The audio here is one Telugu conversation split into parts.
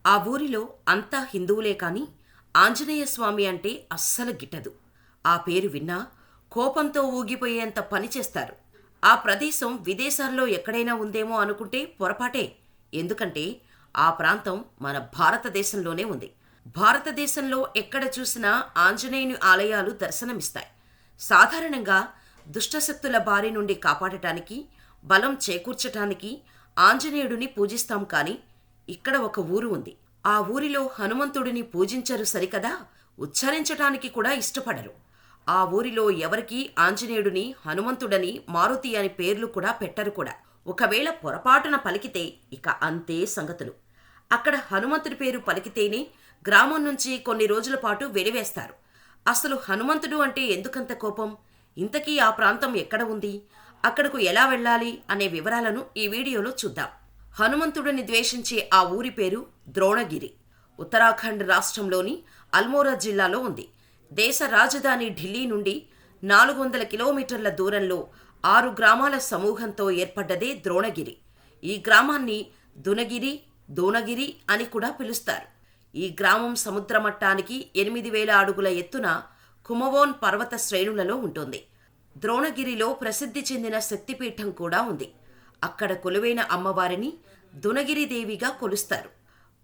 ఆ ఊరిలో అంతా హిందువులే కాని ఆంజనేయ స్వామి అంటే అస్సలు గిట్టదు. ఆ పేరు విన్నా కోపంతో ఊగిపోయేంత పని చేస్తారు. ఆ ప్రదేశం విదేశాల్లో ఎక్కడైనా ఉందేమో అనుకుంటే పొరపాటే. ఎందుకంటే ఆ ప్రాంతం మన భారతదేశంలోనే ఉంది. భారతదేశంలో ఎక్కడ చూసినా ఆంజనేయుని ఆలయాలు దర్శనమిస్తాయి. సాధారణంగా దుష్టశక్తుల బారి నుండి కాపాడటానికి, బలం చేకూర్చటానికి ఆంజనేయుడిని పూజిస్తాం కానీ ఇక్కడ ఒక ఊరు ఉంది. ఆ ఊరిలో హనుమంతుడిని పూజించరు సరికదా, ఉచ్చరించటానికి కూడా ఇష్టపడరు. ఆ ఊరిలో ఎవరికీ ఆంజనేయుడిని, హనుమంతుడని, మారుతి అని పేర్లు కూడా పెట్టరు కూడా. ఒకవేళ పొరపాటున పలికితే ఇక అంతే సంగతులు. అక్కడ హనుమంతుడి పేరు పలికితేనే గ్రామం నుంచి కొన్ని రోజుల పాటు వెలివేస్తారు. అసలు హనుమంతుడు అంటే ఎందుకంత కోపం? ఇంతకీ ఆ ప్రాంతం ఎక్కడ ఉంది? అక్కడకు ఎలా వెళ్ళాలి అనే వివరాలను ఈ వీడియోలో చూద్దాం. హనుమంతుడిని ద్వేషించే ఆ ఊరి పేరు ద్రోణగిరి. ఉత్తరాఖండ్ రాష్ట్రంలోని అల్మోరా జిల్లాలో ఉంది. దేశ రాజధాని ఢిల్లీ నుండి 400 కిలోమీటర్ల దూరంలో 6 గ్రామాల సమూహంతో ఏర్పడ్డదే ద్రోణగిరి. ఈ గ్రామాన్ని దునగిరి, దోనగిరి అని కూడా పిలుస్తారు. ఈ గ్రామం సముద్ర మట్టానికి 8,000 అడుగుల ఎత్తున కుమవోన్ పర్వత శ్రేణులలో ఉంటుంది. ద్రోణగిరిలో ప్రసిద్ధి చెందిన శక్తిపీఠం కూడా ఉంది. అక్కడ కొలువైన అమ్మవారిని దునగిరిదేవిగా కొలుస్తారు.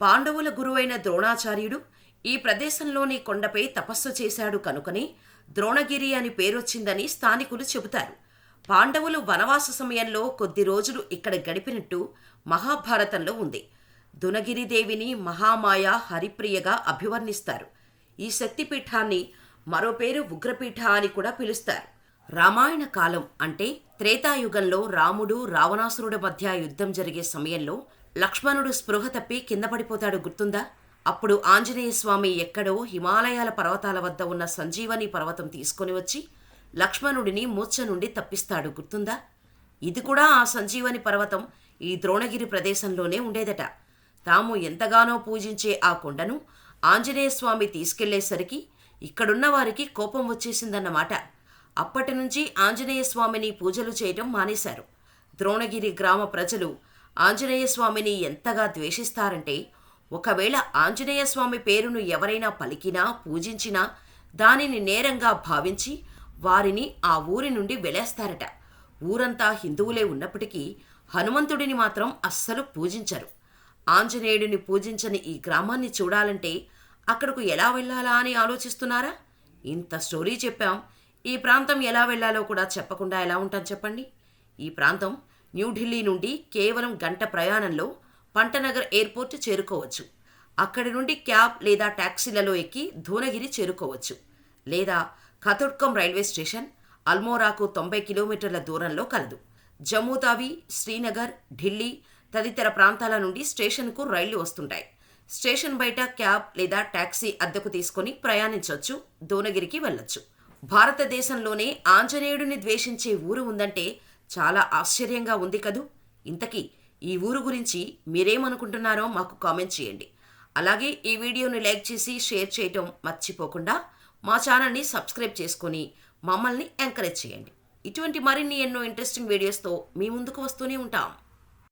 పాండవుల గురువైన ద్రోణాచార్యుడు ఈ ప్రదేశంలోని కొండపై తపస్సు చేశాడు కనుకనే ద్రోణగిరి అని పేరొచ్చిందని స్థానికులు చెబుతారు. పాండవులు వనవాస సమయంలో కొద్ది రోజులు ఇక్కడ గడిపినట్టు మహాభారతంలో ఉంది. దునగిరిదేవిని మహామాయ, హరిప్రియగా అభివర్ణిస్తారు. ఈ శక్తిపీఠాన్ని మరో పేరు ఉగ్రపీఠ అని కూడా పిలుస్తారు. రామాయణ కాలం అంటే త్రేతాయుగంలో రాముడు, రావణాసురుడి మధ్య యుద్ధం జరిగే సమయంలో లక్ష్మణుడు స్పృహ తప్పి కింద పడిపోతాడు, గుర్తుందా? అప్పుడు ఆంజనేయ స్వామి ఎక్కడో హిమాలయాల పర్వతాల వద్ద ఉన్న సంజీవని పర్వతం తీసుకొని వచ్చి లక్ష్మణుడిని మూర్ఛ నుండి తప్పిస్తాడు, గుర్తుందా? ఇది కూడా ఆ సంజీవని పర్వతం ఈ ద్రోణగిరి ప్రదేశంలోనే ఉండేదట. తాము ఎంతగానో పూజించే ఆ కొండను ఆంజనేయ స్వామి తీసుకెళ్లేసరికి ఇక్కడున్న వారికి కోపం వచ్చేసిందన్నమాట. అప్పటి నుంచి ఆంజనేయ స్వామిని పూజలు చేయటం మానేశారు. ద్రోణగిరి గ్రామ ప్రజలు ఆంజనేయ స్వామిని ఎంతగా ద్వేషిస్తారంటే, ఒకవేళ ఆంజనేయ స్వామి పేరును ఎవరైనా పలికినా, పూజించినా దానిని నేరంగా భావించి వారిని ఆ ఊరి నుండి వెలేస్తారట. ఊరంతా హిందువులే ఉన్నప్పటికీ హనుమంతుడిని మాత్రం అస్సలు పూజించరు. ఆంజనేయుడిని పూజించని ఈ గ్రామాన్ని చూడాలంటే అక్కడకు ఎలా వెళ్ళాలా అని ఆలోచిస్తున్నారా? ఇంత స్టోరీ చెప్పాం, ఈ ప్రాంతం ఎలా వెళ్లాలో కూడా చెప్పకుండా ఎలా ఉంటాం చెప్పండి. ఈ ప్రాంతం న్యూఢిల్లీ నుండి కేవలం గంట ప్రయాణంలో పంటనగర్ ఎయిర్పోర్ట్ చేరుకోవచ్చు. అక్కడి నుండి క్యాబ్ లేదా టాక్సీలలో ఎక్కి ధూనగిరి చేరుకోవచ్చు. లేదా ఖతుడ్కమ్ రైల్వే స్టేషన్ అల్మోరాకు 90 కిలోమీటర్ల దూరంలో కలదు. జమ్మూతావి, శ్రీనగర్, ఢిల్లీ తదితర ప్రాంతాల నుండి స్టేషన్కు రైళ్లు వస్తుంటాయి. స్టేషన్ బయట క్యాబ్ లేదా టాక్సీ అద్దెకు తీసుకొని ప్రయాణించవచ్చు, దోనగిరికి వెళ్ళొచ్చు. భారతదేశంలోనే ఆంజనేయుడిని ద్వేషించే ఊరు ఉందంటే చాలా ఆశ్చర్యంగా ఉంది కదూ. ఇంతకీ ఈ ఊరు గురించి మీరేమనుకుంటున్నారో మాకు కామెంట్ చేయండి. అలాగే ఈ వీడియోని లైక్ చేసి షేర్ చేయటం మర్చిపోకుండా మా ఛానల్ని సబ్స్క్రైబ్ చేసుకొని మమ్మల్ని ఎంకరేజ్ చేయండి. ఇటువంటి మరిన్ని ఎన్నో ఇంట్రెస్టింగ్ వీడియోస్తో మీ ముందుకు వస్తూనే ఉంటాం.